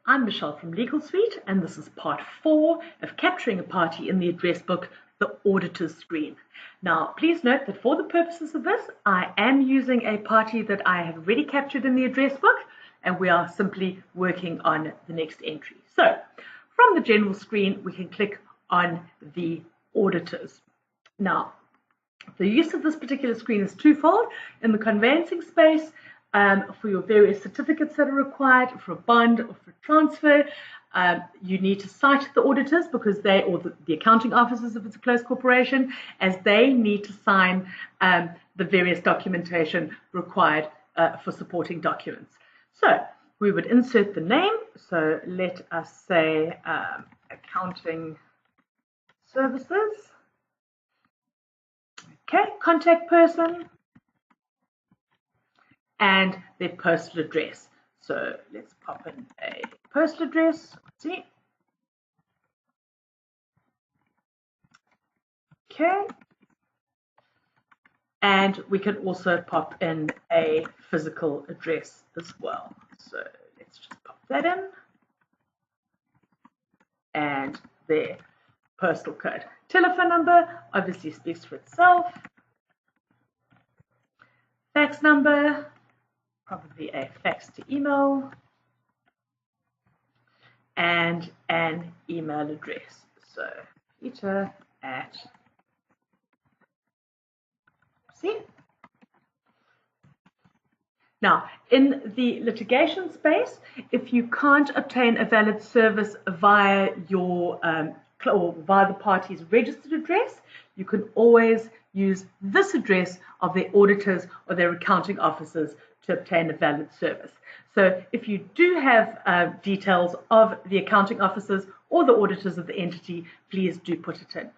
I'm Michelle from Legal Suite, and this is part 4 of capturing a party in the address book, the auditor's screen. Now, please note that for the purposes of this, I am using a party that I have already captured in the address book, and we are simply working on the next entry. So, from the general screen, we can click on the auditors. Now, the use of this particular screen is twofold. In the conveyancing space, for your various certificates that are required for a bond or for a transfer, you need to cite the auditors because they, or the accounting officers if it's a closed corporation, as they need to sign the various documentation required for supporting documents. So we would insert the name. So let us say accounting services. Okay, contact person, and their postal address. So let's pop in a postal address. See? Okay. And we can also pop in a physical address as well. So let's just pop that in. And their postal code. Telephone number obviously speaks for itself. Fax number, probably a fax to email, and an email address. So Peter at, see? Now, in the litigation space, if you can't obtain a valid service via your or via the party's registered address, you can always use this address of their auditors or their accounting officers to obtain a valid service. So if you do have details of the accounting officers or the auditors of the entity, please do put it in.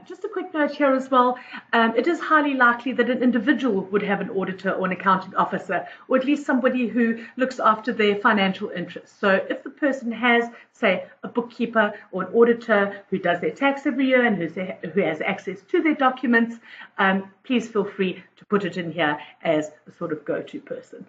Just a quick note here as well, it is highly likely that an individual would have an auditor or an accounting officer, or at least somebody who looks after their financial interests. So if the person has, say, a bookkeeper or an auditor who does their tax every year and who has access to their documents, please feel free to put it in here as a sort of go-to person.